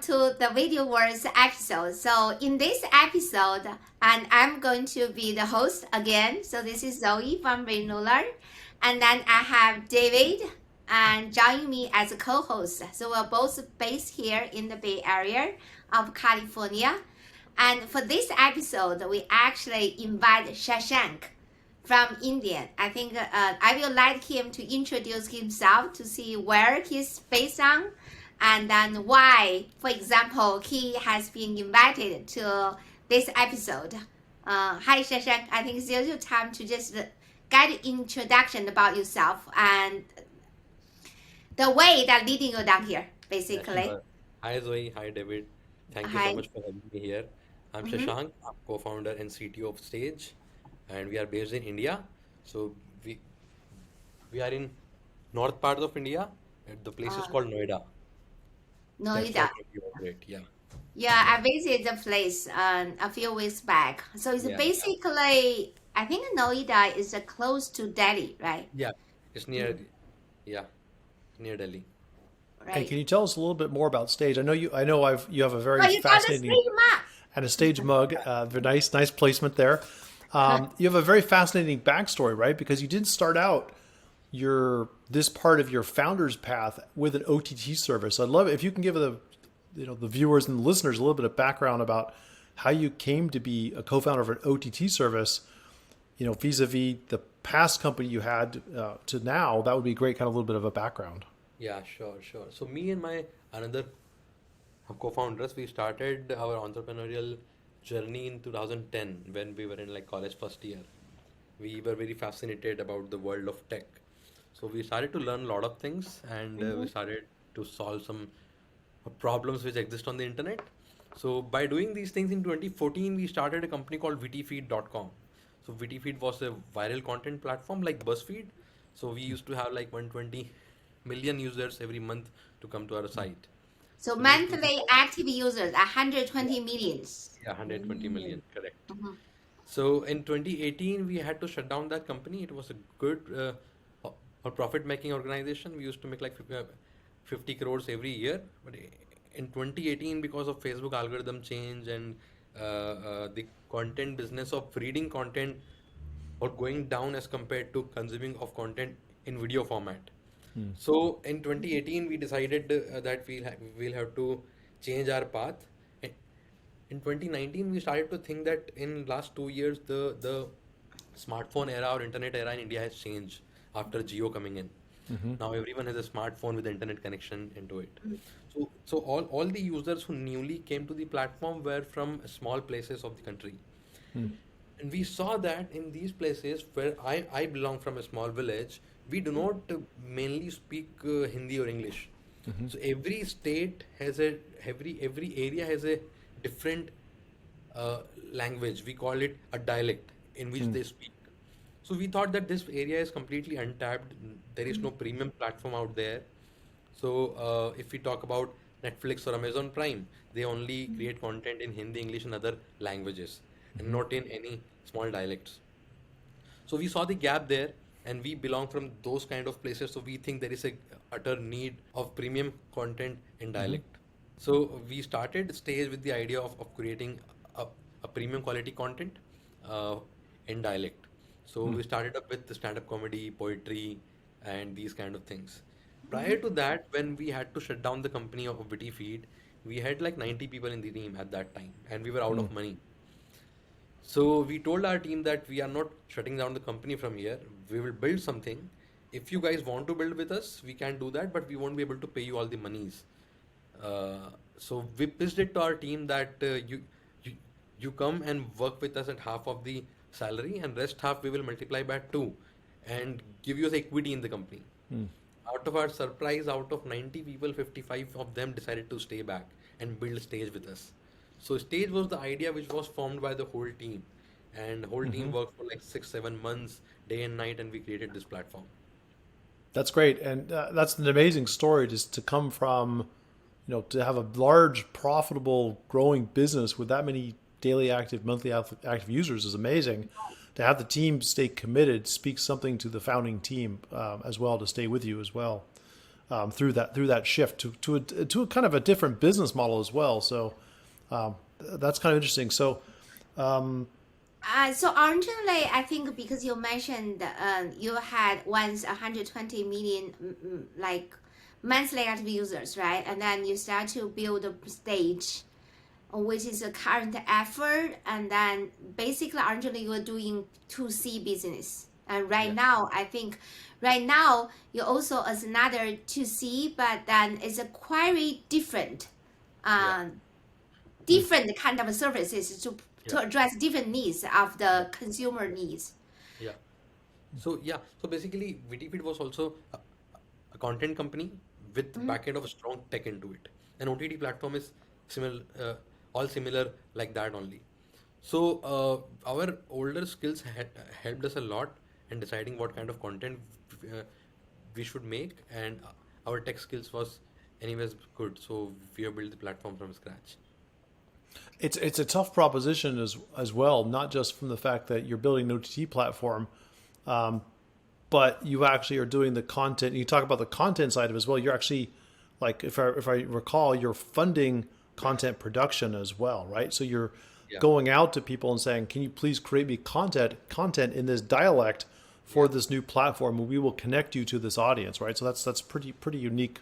to the Video Wars episode. So in this episode, and I'm going to be the host again. So this is Zoe from Renolar. And then I have David and joining me as a co-host. So we're both based here in the Bay Area of California. And for this episode, we actually invite Shashank from India. I think I will let him to introduce himself to see where he's based on and then why, for example, he has been invited to this episode. Hi, Shashank. I think it's your time to just get an introduction about yourself and the way that leading you down here, Yeah, basically. sure. Hi Zoe, hi David. Thank you so Hi. much for having me here. I'm Mm-hmm. Shashank, I'm co-founder and CTO of Stage, and we are based in India. So we are in north part of India, and the place is Uh, called Noida. That's Noida. what we operate. Yeah, Yeah, I visited the place a few weeks back. So it's yeah, yeah, basically, I think Noida is close to Delhi, right? yeah. It's near, Mm, yeah, near Delhi. Hey, right. can you tell us a little bit more about Stage? You have a Oh, very you got the fascinating same map. and a Stage mug. Very nice placement there. You have a very fascinating backstory, right? Because you didn't start out your this part of your founder's path with an OTT service. I'd love it if you can give the viewers and the listeners a little bit of background about how you came to be a co-founder of an OTT service. Vis-a-vis the past company you had to now. That would be great. Kind of a little bit of a background. Yeah, sure, sure. So me and my another co-founders, we started our entrepreneurial journey in 2010 when we were in like college first year. We were very fascinated about the world of tech. So we started to learn a lot of things and we Mm-hmm. started to solve some problems which exist on the internet. So by doing these things in 2014, we started a company called vtfeed.com. So vtfeed was a viral content platform like BuzzFeed. So we used to have like 120 million users every month to come to our site. So So we used to monthly active users, yeah, 120 millions. yeah, 120 Mm-hmm. million, correct. So in 2018, we had to shut down that company. It was a good or profit-making organization. We used to make like 50 crores every year. But in 2018, because of Facebook algorithm change and the content business of reading content or going down as compared to consuming of content in video format. So in 2018, we decided that we'll have to change our path. In in 2019, we started to think that in last 2 years, the smartphone era or internet era in India has changed after Jio coming in. Now everyone has a smartphone with internet connection into it. So all the users who newly came to the platform were from small places of the country. And we saw that in these places where I belong from a small village, we do not mainly speak Hindi or English. So every state has every area has a different uh, language. We call it a dialect in which they speak. So we thought that this area is completely untapped. There is no premium platform out there. So if we talk about Netflix or Amazon Prime, they only create content in Hindi, English, and other languages, and not in any small dialects. So we saw the gap there, and we belong from those kind of places. So we think there is a utter need of premium content in dialect. So we started stage with the idea of creating a, a premium quality content uh, in dialect. So we started up with the stand-up comedy, poetry, and these kind of things. Prior to that, when we had to shut down the company of Witty Feed, we had like 90 people in the team at that time, and we were out of money. So we told our team that we are not shutting down the company from here. We will build something. If you guys want to build with us, we can do that, but we won't be able to pay you all the monies. So we pitched it to our team that you you come and work with us at half of the salary, and rest half we will multiply by two, and give you the equity in the company. Out of our surprise, out of 90 people, 55 of them decided to stay back and build stage with us. So stage was the idea which was formed by the whole team, and the whole team worked for like 6 7 months, day and night, and we created this platform. That's great, and that's an amazing story just to come from, to have a large, profitable, growing business with that many daily active, monthly active users is amazing. To have the team stay committed speaks something to the founding team as well to stay with you as well. through that shift to a kind of a different business model as well. So that's kind of interesting. So So originally, I think because you mentioned you had once 120 million like monthly active users, right? And then you start to build a stage, which is a current effort. And then basically, originally you were doing 2C business. And right Yeah, now, I think right now you also as another 2C, but then it's a quite different yeah, um, different kind of services yeah, to address different needs of the consumer needs. yeah. So basically, VTFeed was also a content company with Mhm. backend of a strong tech into it. An OTT platform is similar, all similar like that only. So our older skills had helped us a lot in deciding what kind of content uh, we should make, and our tech skills was anyways good. So we have built the platform from scratch. it's a tough proposition as well, not just from the fact that you're building an OTT platform, but you actually are doing the content. You talk about the content side of it as well. You're actually, like, if I recall, you're funding content production as well, right? So you're Yeah, going out to people and saying, "Can you please create me content in this dialect for yeah, this new platform, and we will connect you to this audience," right? So that's pretty unique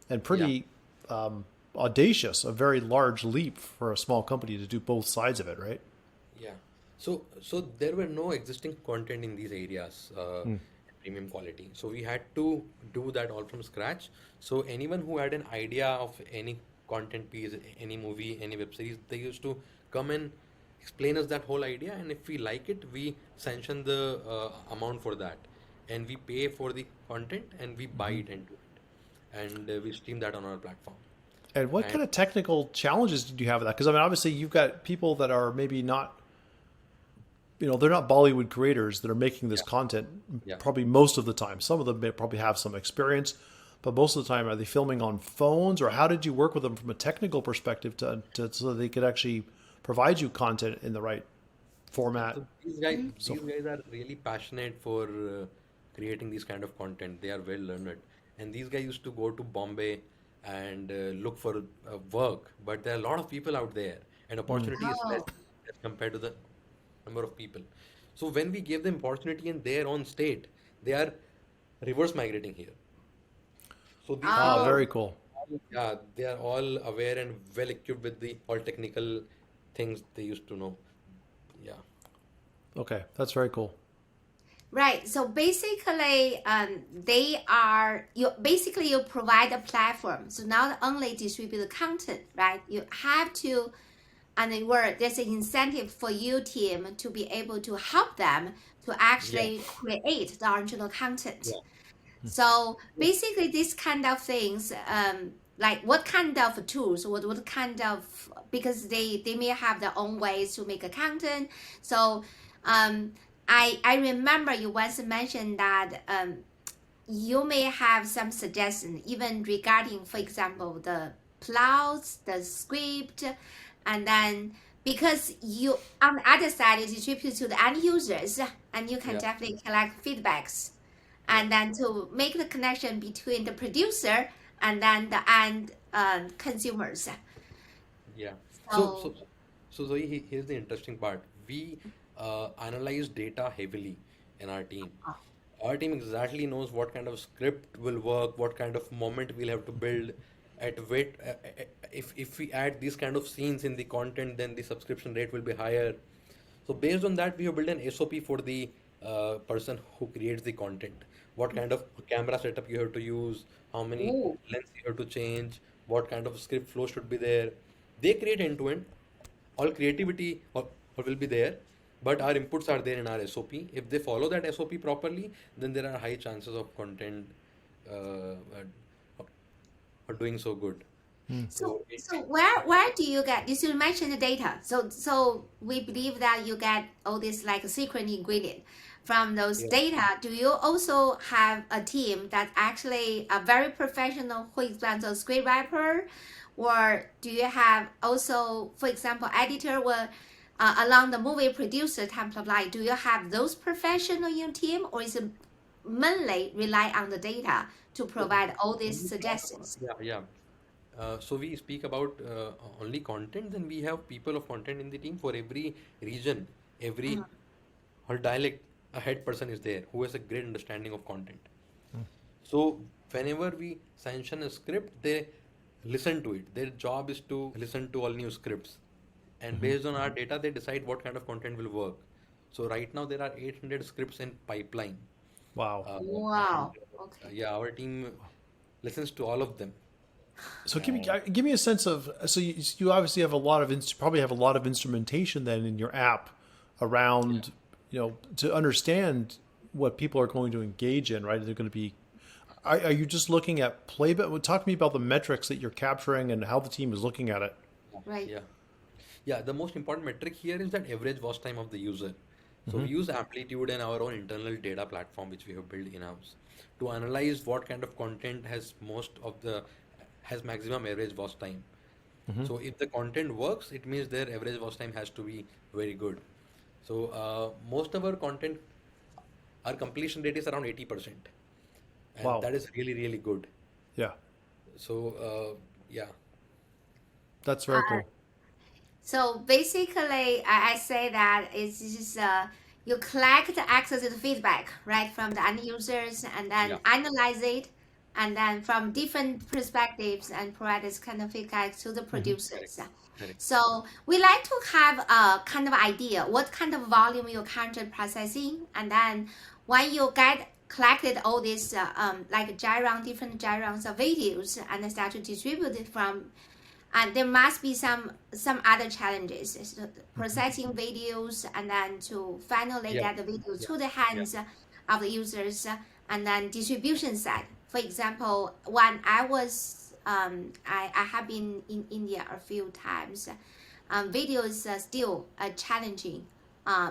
and yeah. pretty audacious. A very large leap for a small company to do both sides of it, right? Yeah. So there were no existing content in these areas, premium quality. So we had to do that all from scratch. So anyone who had an idea of any content piece, any movie, any web series, they used to come and explain us that whole idea. And if we like it, we sanction the amount for that, and we pay for the content, and we buy it into it, and we stream that on our platform. And what And kind of technical challenges did you have with that? Because I mean, obviously, you've got people that are maybe not, they're not Bollywood creators that are making this yeah, content yeah. probably most of the time. Some of them may probably have some experience, but most of the time, are they filming on phones, or how did you work with them from a technical perspective so they could actually provide you content in the right format? So these guys, So, these guys are really passionate for creating this kind of content. They are well learned, and these guys used to go to Bombay and look for work. But there are a lot of people out there, and opportunity is less Oh, as compared to the number of people. So when we give them opportunity in their own state, they are reverse migrating here. So these people are, oh, very cool. yeah, they are all aware and well equipped with the all technical things they used to know. Yeah, Okay, that's very cool. right. So basically, they are you provide a platform. So not only distribute the content, right? You have to, and there's an incentive for you team to be able to help them to yeah, actually create the original content. yeah. So basically, these kind of things, like what kind of tools, what kind of, because they may have their own ways to make a content. So um, I remember you once mentioned that you may have some suggestion even regarding, for example, the plots, the script, and then because you on the other side you distribute to the end users, and you can Yeah, definitely collect feedbacks, yeah, and then to make the connection between the producer and then the end consumers. yeah. So, So so, so Zoe, here's the interesting part. We analyze data heavily in our team. Our team exactly knows what kind of script will work, what kind of moment we'll have to build, at wait. If we add these kind of scenes in the content, then the subscription rate will be higher. So based on that, we have built an SOP for the person who creates the content. What kind of camera setup you have to use, how many ooh, lens you have to change, what kind of script flow should be there. They create end to end. All creativity will be there, but our inputs are there in our SOP. If they follow that SOP properly, then there are high chances of content doing so good. so So so where do you get this? You mentioned the data. So we believe that you get all this like secret ingredient from those yeah, data. Do you also have a team that actually a very professional, for example, scriptwriter, or do you have also, for example, editor or along the movie producer template? Like, do you have those professional in your team, or is it mainly rely on the data to provide all these suggestions. Yeah, yeah. So we speak about only content, then we have people of content in the team for every region, every or dialect. A head person is there who has a great understanding of content. So whenever we sanction a script, they listen to it. Their job is to listen to all new scripts, and based on our data, they decide what kind of content will work. So right now there are 800 scripts in pipeline, Wow. and Wow. Okay. yeah, our team listens to all of them. So And give me a sense of so you obviously have a lot of probably have a lot of instrumentation then in your app yeah, around to understand what people are going to engage in, right? They're going to be are you just looking at playback? Well, talk to me about the metrics that you're capturing and how the team is looking at it. Right. yeah. Yeah, the most important metric here is that average watch time of the user. So we use Amplitude and our own internal data platform which we have built in-house to analyze what kind of content has maximum average watch time. So if the content works, it means their average watch time has to be very good. So most of our content, our completion rate is around 80%, and Wow. that is really really good. Yeah. So yeah, That's very cool. So basically, I say that it's just you collect access to the feedback, right, from the end users and then yeah, analyze it, and then from different perspectives and provide this kind of feedback to the correct, producers. correct. So we like to have a kind of idea what kind of volume you're currently processing, and then when you get collected all these like different gyrons of videos and start to distribute it from and there must be some other challenges so processing videos and then to finally Yeah, get the video yeah, to the yeah. hands of the users and then distribution side. For example, when I was I have been in India a few times. Video is still a challenging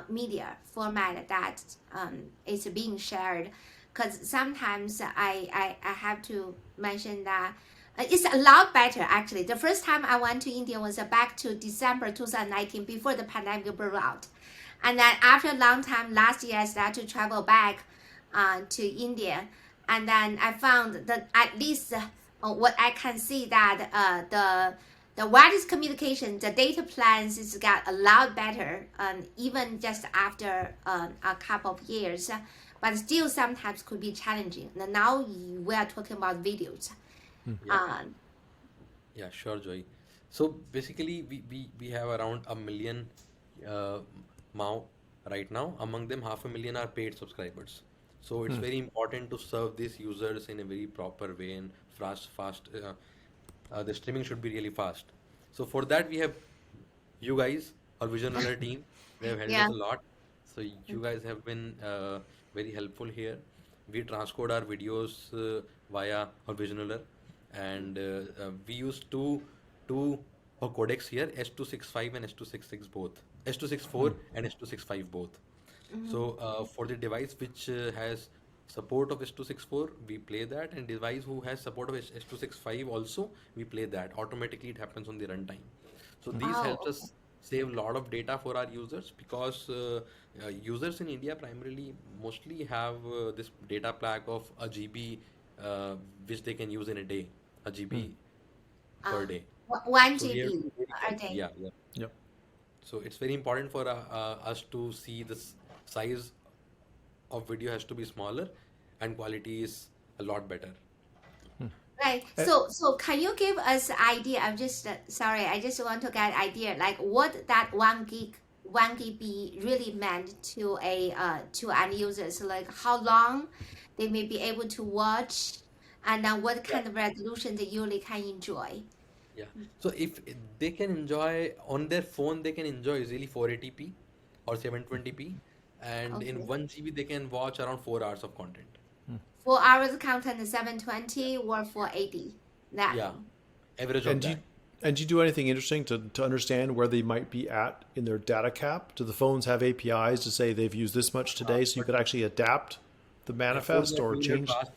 media format that is being shared because sometimes I have to mention that it's a lot better actually. The first time I went to India was back to December 2019 before the pandemic broke out. And then after a long time last year, I started to travel back to India. And then I found that at least what I can see that the wireless communication, the data plans is got a lot better, even just after a couple of years. But still sometimes could be challenging. Now we are talking about videos. Yeah. Um, Yeah, sure, Joy. So basically, we have around a million uh, MAU right now. Among them, 500,000 are paid subscribers. So it's very important to serve these users in a very proper way and fast. The streaming should be really fast. So for that, we have you guys, our Vision Runner team. They have helped us yeah. a lot. So you guys have been very helpful here. We transcode our videos via our Vision Runner, and we use two codecs here, S265 and S266 both, S264 and S265 both. So for the device which has support of S264, we play that, and device who has support of S265 also, we play that. Automatically, it happens on the runtime. So these helps Oh, us save a lot of data for our users because users in India primarily mostly have this data pack of a GB, which they can use in a day, a GB per uh, day. one So we have to GB be very a careful. day. Yeah, yeah. Yep. So it's very important for us to see the size of video has to be smaller and quality is a lot better. Right. Uh, So can you give us idea? I'm just sorry. I just want to get idea like what that 1 GB really meant to a to end users. Like how long they may be able to watch, and then what Yeah. kind of resolution they usually can enjoy. Yeah. So if they can enjoy on their phone, they can enjoy easily 480p or 720p, and in Okay. 1 GB they can watch around 4 hours of content. 4 hours content is 720 or 480. That Yeah, thing. average And of do you that. and do you do anything interesting to understand where they might be at in their data cap? Do the phones have APIs to say they've used this much today, so you But could actually adapt the for manifest that or we will have to change? ask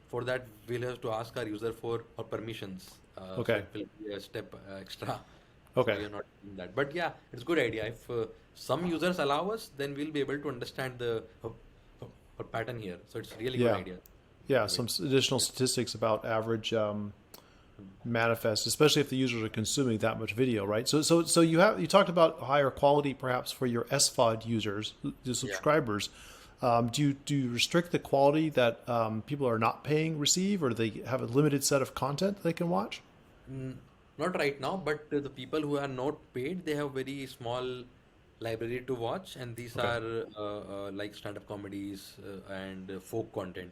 for that we'll have to ask our user for permissions. So Okay. it will be a step extra. So Okay. we are not doing that. But yeah, it's a good idea. If some users allow us, then we'll be able to understand the or pattern here. So it's really good Yeah. idea. Yeah. Wait. Some additional statistics about average manifest, especially if the users are consuming that much video, right? So you talked about higher quality perhaps for your SVOD users, the Yeah. subscribers. Do you restrict the quality that people are not paying receive, or do they have a limited set of content they can watch? Mm, Not right now, but the people who are not paid, they have very small library to watch, and these Okay. are like stand-up comedies and folk content,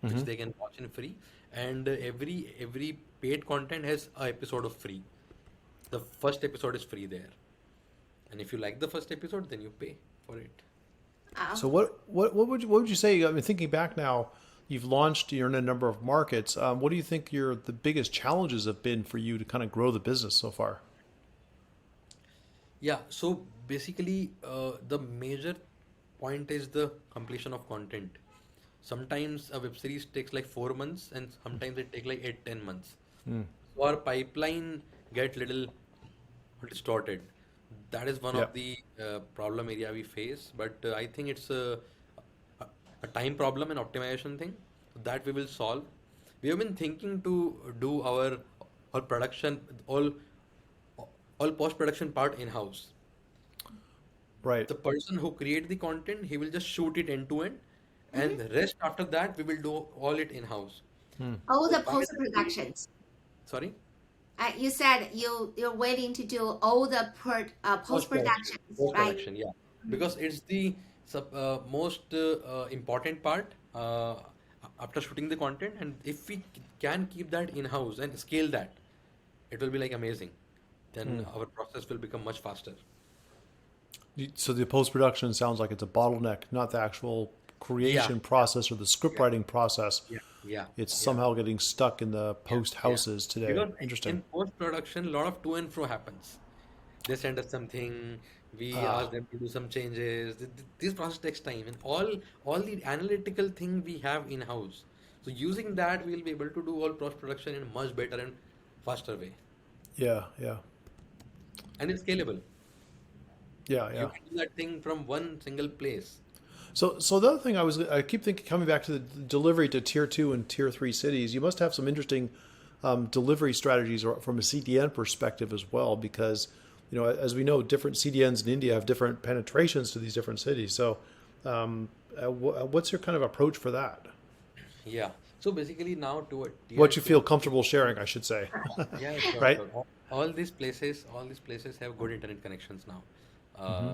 which Hmm. they can watch in free. And every paid content has a episode of free. The first episode is free there, and if you like the first episode, then you pay for it. So Oh. what would you say? I mean, thinking back now, you've launched. You're in a number of markets. What do you think the biggest challenges have been for you to kind of grow the business so far? Yeah, so basically, the major point is the completion of content. Sometimes a web series takes like 4 months, and sometimes it takes like 8, 10 months. Mm. So our pipeline get little distorted. That is one Yeah. of the problem area we face. But I think it's a a time problem and optimization thing that we will solve. We have been thinking to do our production all post production part in house. Right. The person who create the content, he will just shoot it end to end, and the rest after that we will do all it in house. Hmm. All So the that post is the, productions. sorry, You said you're waiting to do all the post post production, productions, post right? production, yeah, because it's the most important part after shooting the content, and if we can keep that in house and scale that, it will be like amazing. Then our process will become much faster. So the post production sounds like it's a bottleneck, not the actual Yeah, creation process or the script yeah, writing process. yeah, yeah, It's yeah. somehow getting stuck in the Yeah, post yeah. houses today. Because Interesting. in post-production, a lot of to and fro happens. They send us something, we ask Ah, them to do some changes. This process takes time, and all the analytical thing we have in-house. So using that, we'll be able to do all post-production in a much better and faster way, yeah, yeah, and it's scalable. yeah, You yeah. can do that thing from one single place. So the other thing I keep thinking, coming back to the delivery to tier two and tier three cities, you must have some interesting delivery strategies or from a CDN perspective as well, because as we know, different CDNs in India have different penetrations to these different cities. So what's your kind of approach for that? Yeah. So basically now to a tier What you feel two. comfortable sharing, I should say. Yeah, sure, Right? sure. All these places have good internet connections now.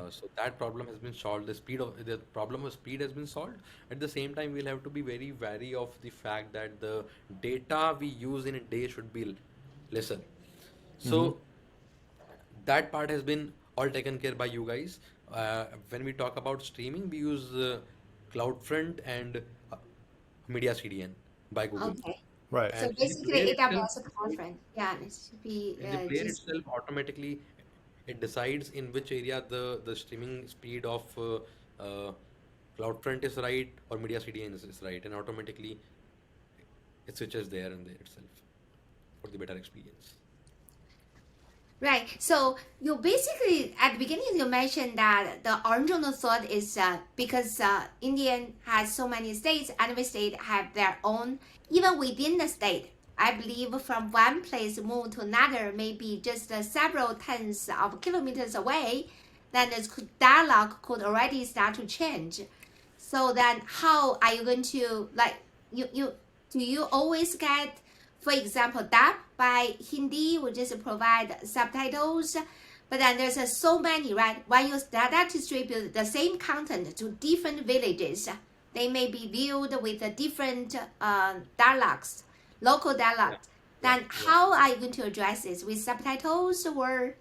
So that problem has been solved. The problem of speed has been solved. At the same time, we'll have to be very wary of the fact that the data we use in a day should be lesser. Hmm. So that part has been all taken care by you guys. When we talk about streaming, we use CloudFront and Media CDN by Google. Okay. Right. So And in the basically, player itself, AWS conference. Yeah, it should be in the player GC. itself, automatically it decides in which area the streaming speed of CloudFront is right or Media CDN is right, and automatically it switches there and there itself for the better experience. Right. So you basically at the beginning you mentioned that the original thought is because Indian has so many states, and every state have their own. Even within the state, I believe from one place move to another, maybe just several tens of kilometers away, then the dialogue could already start to change. So then, how are you going to like you do you always get, for example, dub by Hindi, we just provide subtitles, but then there's so many, right? When you start distribute the same content to different villages, they may be viewed with a different dialects, local Yeah, dialects. yeah, Then yeah, how are you going to address this with subtitles or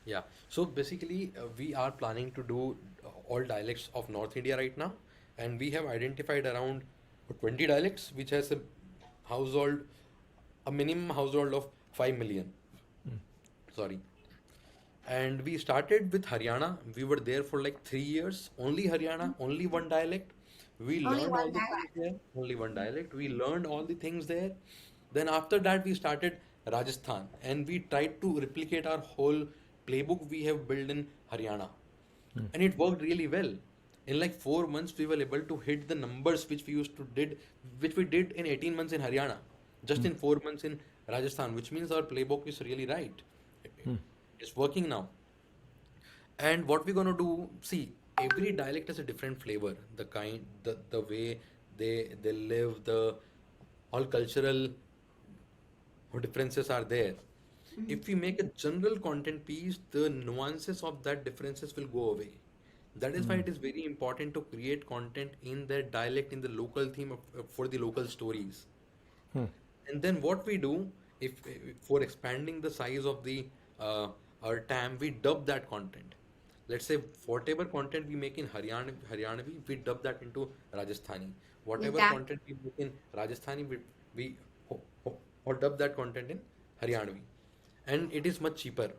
yeah. So basically, we are planning to do all dialects of North India right now, and we have identified around 20 dialects, which has a household, a minimum household of 5 million. Sorry. And we started with Haryana. We were there for like 3 years, only Haryana, only one dialect. We only learned all one the things dialect? there, only one dialect. We learned all the things there. Then after that, we started Rajasthan, and we tried to replicate our whole playbook we have built in Haryana, and it worked really well. In like 4 months, we were able to hit the numbers which we did in 18 months in Haryana, just in 4 months in Rajasthan, which means our playbook is really right. It's working now. And what we're gonna do, see, every dialect has a different flavor. The way they live, the all cultural differences are there. If we make a general content piece, the nuances of that differences will go away. That is why it is very important to create content in their dialect, in the local theme for the local stories. And then what we do, if for expanding the size of the our TAM, we dub that content. Let's say whatever content we make in Haryanavi, we dub that into Rajasthani. Whatever That content we make in Rajasthani, we or dub that content in Haryanavi, and it is much cheaper.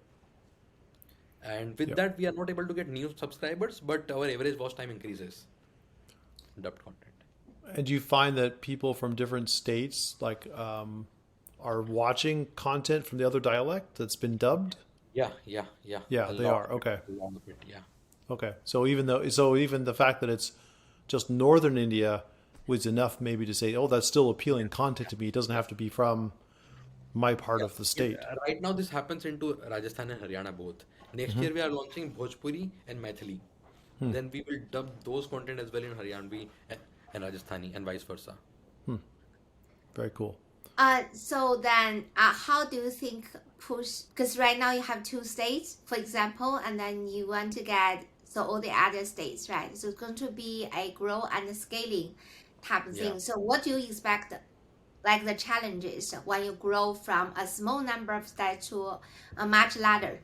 And with Yep. that, we are not able to get new subscribers, but our average watch time increases. Dubbed content. And do you find that people from different states are watching content from the other dialect that's been dubbed? Yeah. Yeah, A they lot are. of it, Okay. a lot of it. Yeah. Okay. So even the fact that it's just northern India was enough maybe to say, oh, that's still appealing content to me. It doesn't have to be from my part Yeah, of the state. right now this happens into Rajasthan and Haryana both. Next year we are launching Bhojpuri and Maithili. Then we will dub those content as well in Haryanvi and Rajasthani and vice versa. Very cool. so then how do you think push, because right now you have two states, for example, and then you want to get so all the other states, right? So it's going to be a grow and scaling type of Yeah. thing. So what do you expect, like the challenges when you grow from a small number of states to a much larger?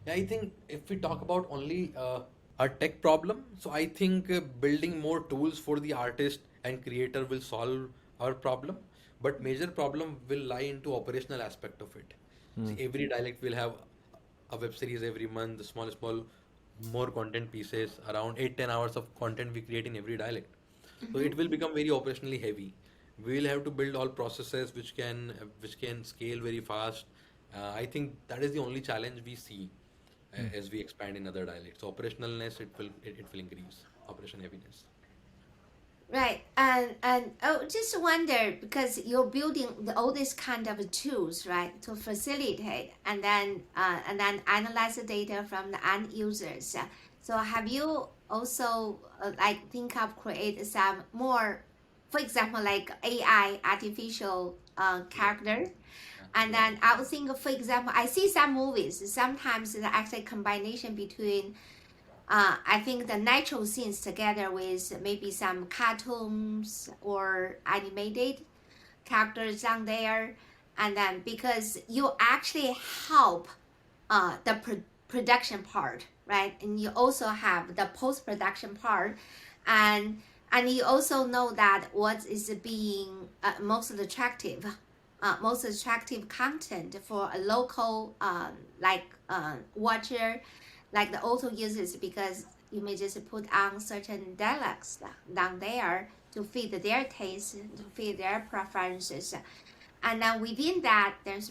Yeah, I think if we talk about only a tech problem, so I think building more tools for the artist and creator will solve our problem. But major problem will lie into operational aspect of it. See, every dialect will have a web series every month, small, more content pieces, around 8-10 hours of content we create in every dialect. So it will become very operationally heavy. We will have to build all processes which can scale very fast. I think that is the only challenge we see as we expand in other dialects. So operationalness, it will increase operation heaviness. Right, and oh, just wonder because you're building all these kind of tools, right, to facilitate and then analyze the data from the end users. So have you also like think of create some more, for example, like AI, artificial character, and Yeah. then I would think, for example, I see some movies sometimes the actually combination between I think the natural scenes together with maybe some cartoons or animated characters on there, and then because you actually help the production part, right? And you also have the post production part, and you also know that what is being most attractive content for a local watcher, like the auto users, because you may just put on certain dialects down there to fit their taste, to fit their preferences, and then within that, there's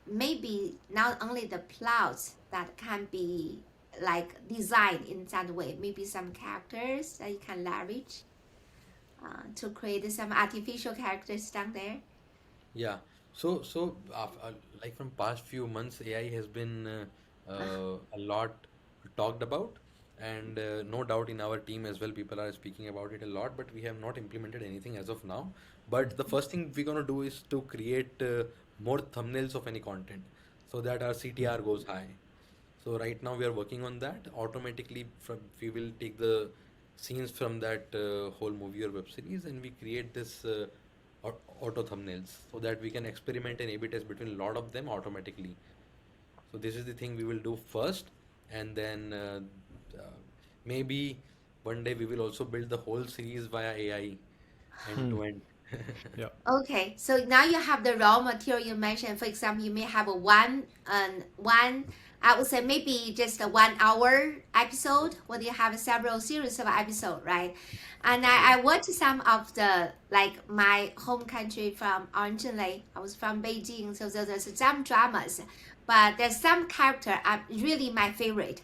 maybe not only the plots that can be like designed in that way, maybe some characters that you can leverage to create some artificial characters down there. Yeah. So, like from past few months, AI has been a lot talked about, and no doubt in our team as well, people are speaking about it a lot. But we have not implemented anything as of now. But the first thing we're gonna do is to create more thumbnails of any content, so that our CTR goes high. So right now we are working on that. Automatically, we will take the scenes from that whole movie or web series, and we create this auto thumbnails so that we can experiment and A/B test between a lot of them automatically. So this is the thing we will do first, and then uh, maybe one day we will also build the whole series via AI end to end. Yeah. Okay, so now you have the raw material you mentioned. For example, you may have a one, I would say maybe just a 1 hour episode, where you have several series of episode, right? And Yeah. I watched some of the like my home country from originally. I was from Beijing, so there's some dramas, but there's some character are really my favorite.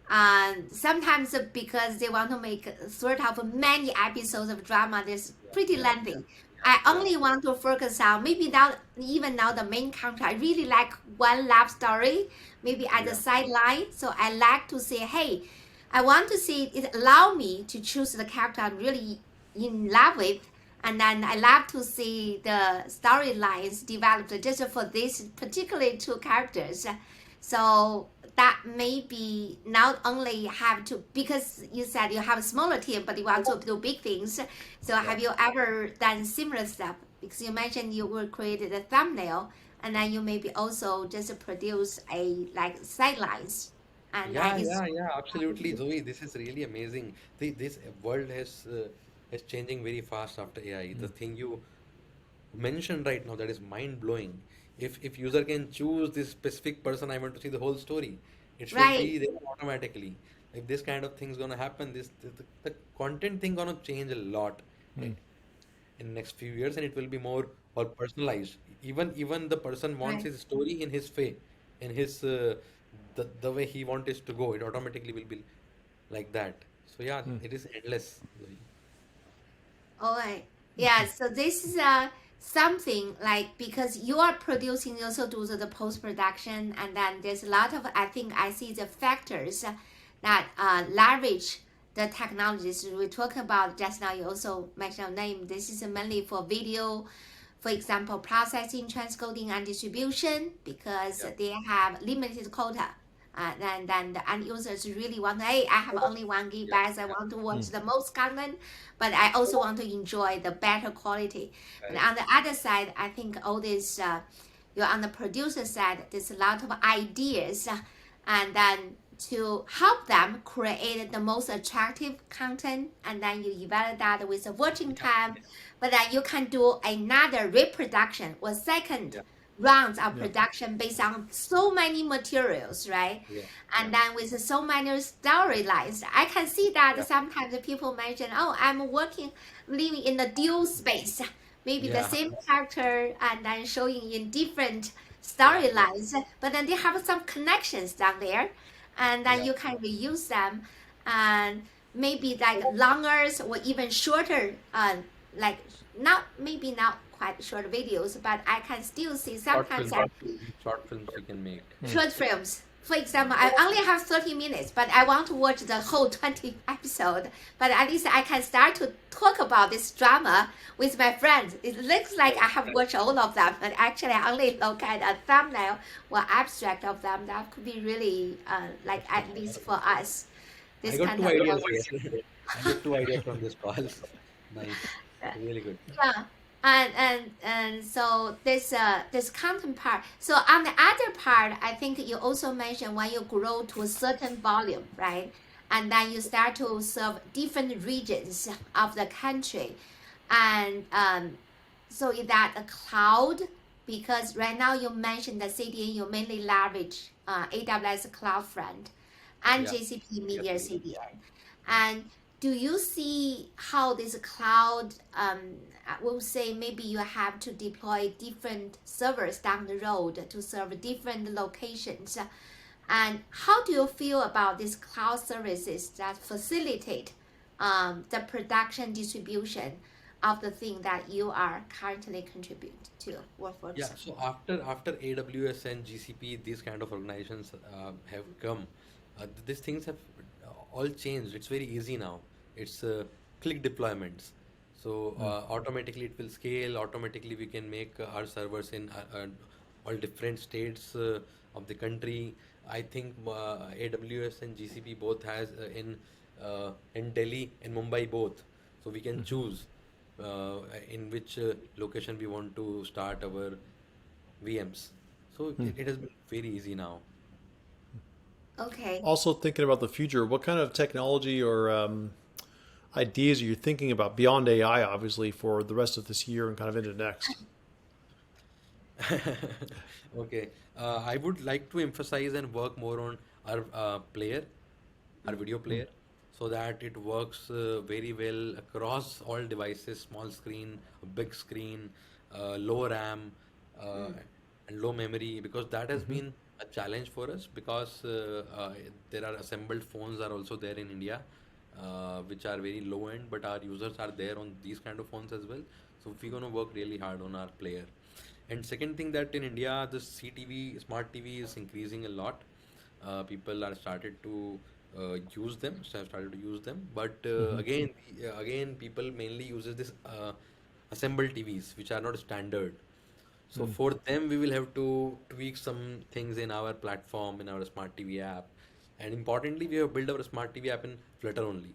And sometimes because they want to make sort of many episodes of drama, there's Yeah, pretty yeah, lengthy. I yeah, only want to focus on maybe not even now the main character. I really like one love story, maybe at the yeah, sideline. So I like to say, hey, I want to see it allow me to choose the character I'm really in love with. And then I love to see the storylines developed just for these particularly two characters. So that maybe not only have to, because you said you have a smaller team but you want to do big things, so yeah. have you ever done similar stuff? Because you mentioned you will create a thumbnail and then you maybe also just produce a like sidelines and then Yeah, it's yeah, yeah, absolutely, Zoe. This is really amazing. This world has changing very fast after AI. The thing you mentioned right now that is mind blowing. If user can choose this specific person, I want to see the whole story. It should right, be there automatically. If this kind of thing's gonna happen, the content thing gonna change a lot eh, in next few years, and it will be more personalized. Even the person wants right. his story in his way, in his the way he wants it to go. It automatically will be like that. So yeah, it is endless. All right. Yeah, so this is something like because you are producing, you also do the post production, and then there's a lot of I think I see the factors that leverage the technologies we talk about just now. You also mentioned your name. This is mainly for video, for example, processing, transcoding, and distribution because Yeah, they have limited quota. Then the end users really want, hey, I have only 1 yeah, gigabytes. I yeah. want to watch the most content, but I also want to enjoy the better quality. And Correct. on the other side, I think all this, you're on the producer side, there's a lot of ideas, and then to help them create the most attractive content, and then you evaluate that with the watching Yeah, time, but then you can do another reproduction or second yeah, rounds of Yeah. production based on so many materials, right? yeah, And yeah, then with so many storylines, I can see that yeah, sometimes people mention, oh, I'm working, living in the dual space. Maybe the yeah, same character and then showing in different yeah, yeah, storylines, but then they have some connections down there, and then yeah, you can reuse them, and maybe like longer or even shorter, like not maybe not quite short videos, but I can still see short sometimes films, I short films we can make. short films. For example, I only have 30 minutes, but I want to watch the whole 20 episode. But at least I can start to talk about this drama with my friends. It looks like I have watched all of them, but actually I only look at a thumbnail or abstract of them. That could be really like at least for us, I this got kind two of ideas here. I get two ideas from this call. Nice, really good. yeah, and so this content part. So on the other part, I think you also mentioned when you grow to a certain volume, right? And then you start to serve different regions of the country, and so is that a cloud? Because right now you mentioned the CDN, you mainly leverage AWS CloudFront and Yeah, GCP Media CDN. And do you see how this cloud, I will say maybe you have to deploy different servers down the road to serve different locations? And how do you feel about these cloud services that facilitate the production distribution of the thing that you are currently contribute to work for? yeah. So after AWS and GCP, these kind of organizations have come. These things have all changed. It's very easy now. It's click deployments. So automatically it will scale. Automatically we can make our servers in all different states of the country. I think AWS and GCP both has in Delhi and Mumbai both. So we can choose in which location we want to start our VMs. So it has been very easy now. Okay. Also thinking about the future, what kind of technology or ideas are you thinking about beyond AI, obviously, for the rest of this year and kind of into next? Okay, I would like to emphasize and work more on our player, our video player, so that it works very well across all devices, small screen, big screen, low RAM, uh, and low memory, because that has been a challenge for us because there are assembled phones are also there in India, which are very low end, but our users are there on these kind of phones as well. So we're gonna work really hard on our player. And second thing that in India, the CTV, smart TV is increasing a lot. People are started to use them, have started to use them. But Hmm. again, people mainly uses this assembled TVs, which are not standard. So Mm. for them, we will have to tweak some things in our platform, in our smart TV app. And importantly, we have built our smart TV app in Flutter only.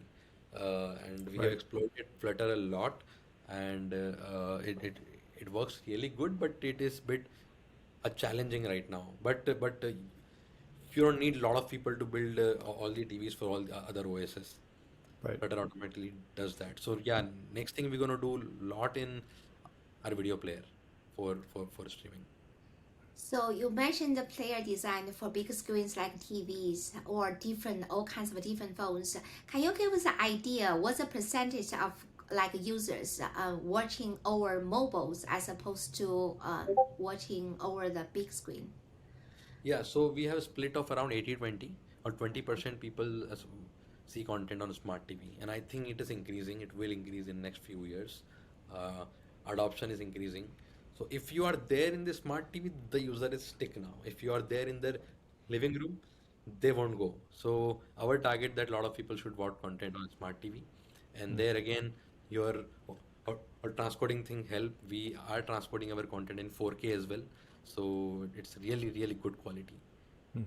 And we have Right. exploited Flutter a lot. And it works really good, but it is bit challenging right now. But you don't need a lot of people to build all the TVs for all the other OSs. Right. Flutter automatically does that. So yeah, next thing we're gonna do lot in our video player for streaming. So you mentioned the player design for big screens like TVs or different all kinds of different phones. Can you give us an idea what's the percentage of like users watching over mobiles as opposed to watching over the big screen? Yeah, so we have a split of around 80-20, or 20% people see content on smart TV, and I think it is increasing. It will increase in next few years. Uh, Adoption is increasing. So if you are there in the smart TV, the user is stick now. If you are there in their living room, they won't go. So our target that a lot of people should watch content on smart TV, and Mm. there again, your or transporting thing help. We are transporting our content in 4K as well, so it's really really good quality. Mm.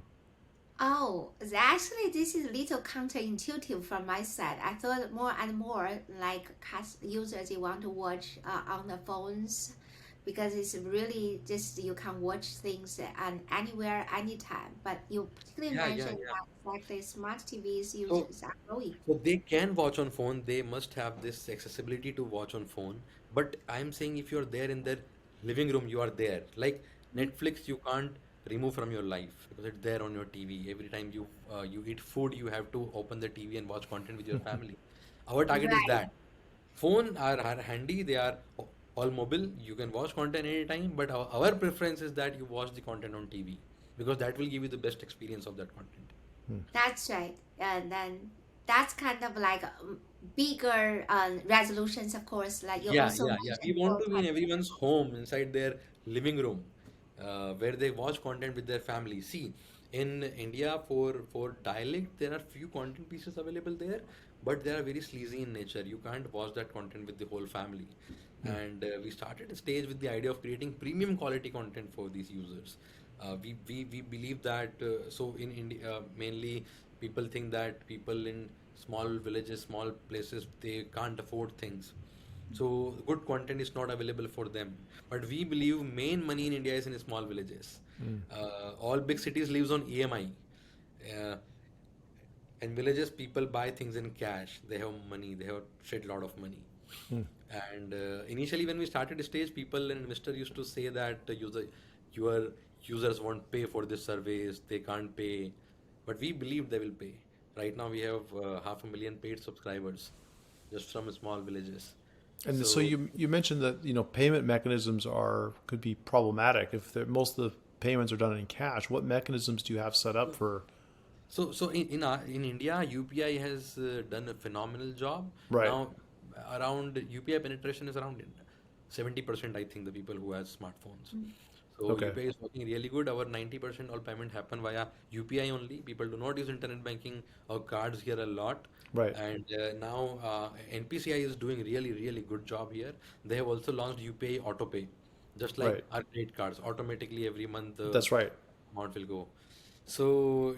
Oh, actually, this is a little counterintuitive from my side. I thought more and more like users they want to watch on the phones because it's really just you can watch things and anywhere, anytime. But you particularly Yeah, yeah, mentioned yeah. that exactly smart TVs So users are growing. so they can watch on phone. They must have this accessibility to watch on phone. But I'm saying if you're there in their living room, you are there. Like Netflix, you can't remove from your life because it's there on your TV. Every time you eat food, you have to open the TV and watch content with your family. Our target is Right. that. Phone are handy. They are all mobile. You can watch content anytime. But our preference is that you watch the content on TV because that will give you the best experience of that content. Mm. That's right. And then that's kind of like bigger resolutions, of course. Like you Yeah, also yeah, yeah. We mentioned want for to be in everyone's home, inside their living room, where they watch content with their family. See, in India, for dialect, there are few content pieces available there, but they are very sleazy in nature. You can't watch that content with the whole family. Mm. And we started a stage with the idea of creating premium quality content for these users. We believe that so in India mainly people think that people in small villages, small places, they can't afford things, so good content is not available for them. But we believe main money in India is in small villages. Mm. All big cities lives on EMI. Uh, in villages, people buy things in cash. They have money. They have shed lot of money. Mm. And initially, when we started the stage, people and investors used to say that your users won't pay for this service. They can't pay. But we believe they will pay. Right now, we have 500,000 paid subscribers just from small villages. And so So you mentioned that payment mechanisms are could be problematic if most of the payments are done in cash. What mechanisms do you have set up for? So in India, UPI has done a phenomenal job. Right. Now, around UPI penetration is around 70%, I think, the people who has smartphones. So Okay. UPI is working really good. Our 90% all payment happen via UPI only. People do not use internet banking or cards here a lot. Right. And now NPCI is doing really, really good job here. They have also launched UPI Auto Pay, just like Right. our credit cards. Automatically every month the That's right. amount will go. So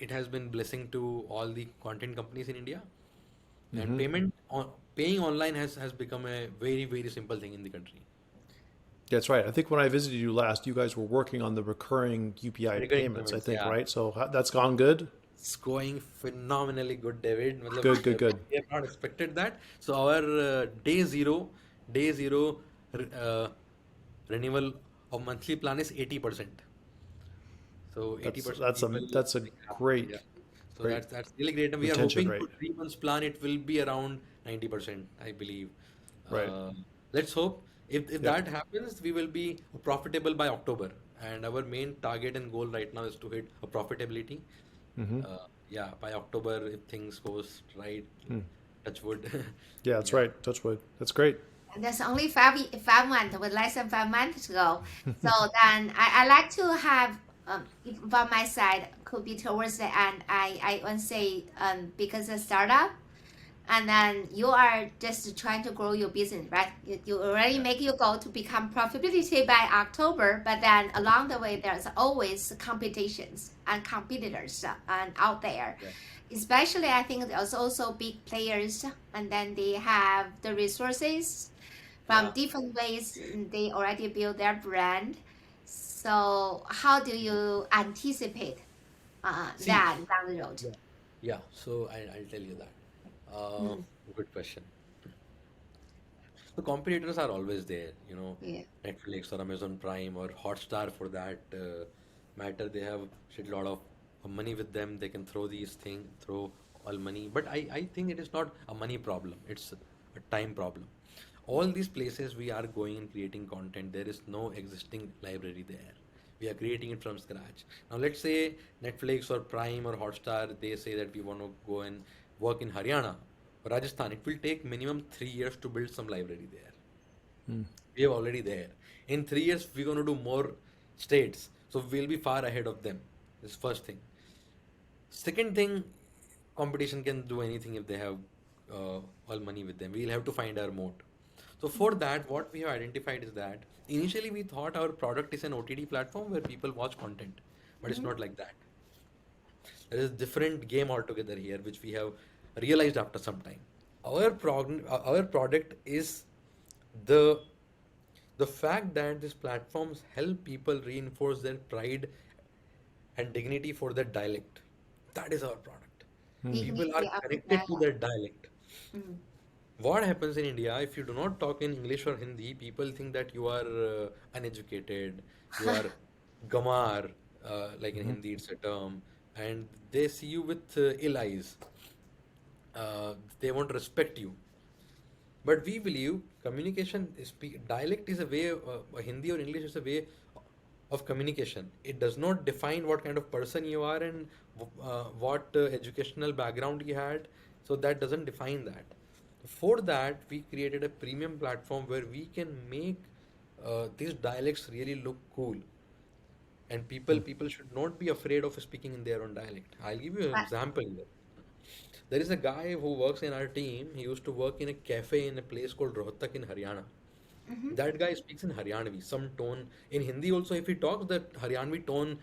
it has been blessing to all the content companies in India, and Hmm. paying online has become a very very simple thing in the country. That's right. I think when I visited you last, you guys were working on the recurring UPI Recurring payments, I payments, think, yeah. right? So that's gone good? It's going phenomenally good, David. Good, good, good. We have not expected that. So our day zero uh, renewal of monthly plan is 80%. So That's 80% that's a people that's a think, great yeah. So great that's really great, and we are retention hoping for rate. 3 months plan it will be around 90%, I believe. Right. Let's hope if Yep. that happens, we will be profitable by October, and our main target and goal right now is to hit a profitability. Yeah, by October, if things goes right, touch wood. Yeah, that's Yeah, right. Touchwood. That's great. And there's only 5 months, with less than 5 months to go. So then I like to have, from my side, could be towards the end. I want to say, because a startup, and then you are just trying to grow your business, right? You already yeah, make your goal to become profitability by October, but then along the way, there's always competitions and competitors and out there. yeah, Especially, I think there's also big players, and then they have the resources from yeah. different ways. They already built their brand. So, how do you anticipate See, that down the road? yeah, yeah. So I'll tell you that. Uh, Mm, Good question. The competitors are always there, yeah. Netflix or Amazon Prime or Hotstar for that matter. They have shit lot of money with them. They can throw these things, throw all money. But I think it is not a money problem. It's a time problem. All these places we are going and creating content, there is no existing library there. We are creating it from scratch. Now let's say Netflix or Prime or Hotstar, they say that we want to go and work in Haryana or Rajasthan. It will take minimum 3 years to build some library there. We are already there. In 3 years, we're going to do more states. So we'll be far ahead of them. This is first thing. Second thing, competition can do anything if they have all money with them. We'll have to find our moat. So for that, what we have identified is that initially we thought our product is an OTT platform where people watch content, but it's Mhm. not like that. There is a different game altogether here, which we have realized after some time. Our product is the the fact that these platforms help people reinforce their pride and dignity for their dialect. That is our product. People are Dignity of the connected to dialogue. their dialect. Mm. What happens in India, if you do not talk in English or Hindi, people think that you are uneducated, you are gamar, like in Hindi it's a term, and they see you with ill eyes. They won't respect you. But we believe dialect is a way, Hindi or English is a way of communication. It does not define what kind of person you are and what educational background you had. So that doesn't define that. For that, we created a premium platform where we can make these dialects really look cool. And people should not be afraid of speaking in their own dialect. I'll give you an But example here. There is a guy who works in our team. He used to work in a cafe in a place called Rohtak in Haryana. mhm. That guy speaks in Haryanvi, some tone. In Hindi also, if he talks, that Haryanvi tone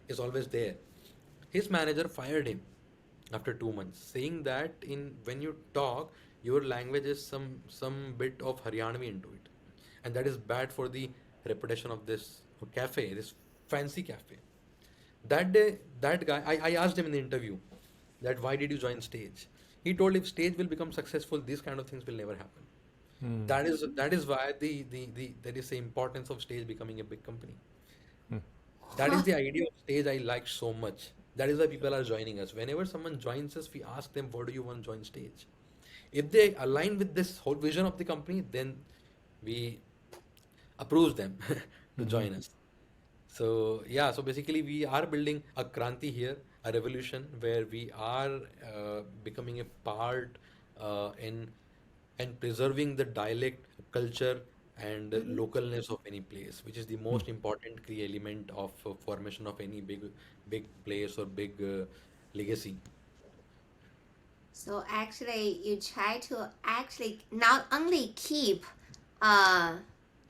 is always there. His manager fired him after 2 months, saying that in when you talk, your language is some bit of Haryanvi into it, and that is bad for the reputation of this cafe, this fancy cafe. That day, that guy, I asked him in the interview that why did you join stage? He told if stage will become successful, these kind of things will never happen. That is why there is the importance of stage becoming a big company. That is the idea of stage I like so much. That is why people are joining us. Whenever someone joins us, we ask them, what do you want to join stage? If they align with this whole vision of the company, then we approve them to join us. So yeah, so basically we are building a Kranti here, a revolution where we are becoming a part in and preserving the dialect, culture, and Mhm. localness of any place, which is the most important key element of formation of any big place or big legacy. So actually, you try to actually not only keep, uh,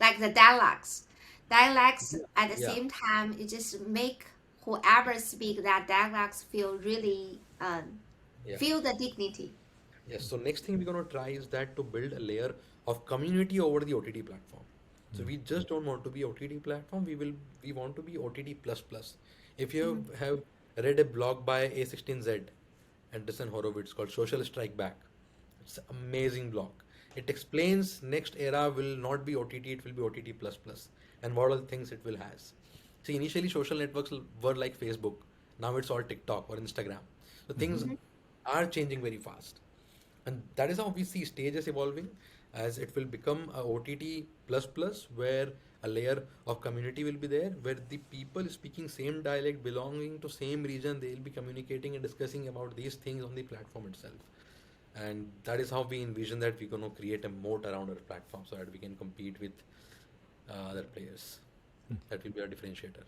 like the dialects at the Yeah, same time, you just make whoever speak that dialects feel really, yeah. feel the dignity. Yes, so next thing we're going to try is that to build a layer of community over the OTT platform. So we just don't want to be OTT platform. We want to be OTT plus plus. If you Mhm. have read a blog by A16Z, Anderson Horowitz, called Social Strike Back, it's an amazing blog. It explains next era will not be OTT, it will be OTT plus plus, and what all things it will has. See, initially social networks were like Facebook. Now it's all TikTok or Instagram. So things Mhm. are changing very fast. And that is how we see stages evolving as it will become a OTT plus plus where a layer of community will be there where the people speaking same dialect, belonging to same region, they will be communicating and discussing about these things on the platform itself. And that is how we envision that we're going to create a moat around our platform so that we can compete with other players. That will be our differentiator.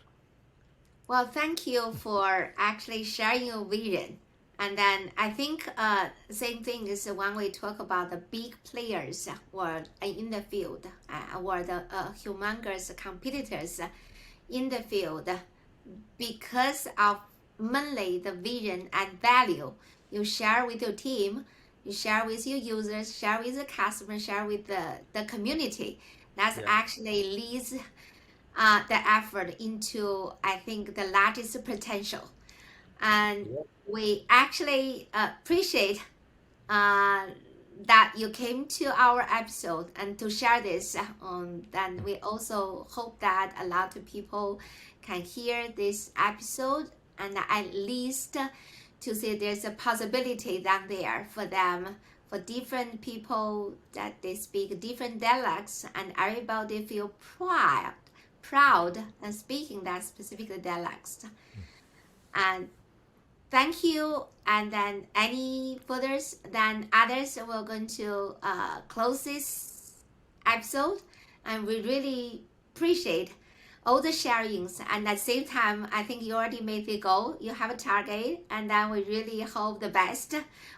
Well, thank you for actually sharing your vision. And then I think same thing is when we talk about the big players or in the field or the humongous competitors in the field, because of mainly the vision and value you share with your team, you share with your users, share with the customer, share with the community. That's Yeah. actually leads the effort into, I think, the largest potential. And Yeah. we actually appreciate uh, that you came to our episode and to share this. Then we also hope that a lot of people can hear this episode and at least to see there's a possibility down there for them, for different people that they speak different dialects and everybody feel proud and speaking that specific dialects. And thank you. And then any furthers, then others we're going to close this episode. And we really appreciate all the sharings. And at the same time, I think you already made the goal. You have a target. And then we really hope the best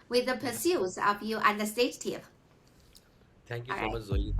with the Yeah. pursuits of you and the stage team. Thank you All so right. much, Zoe.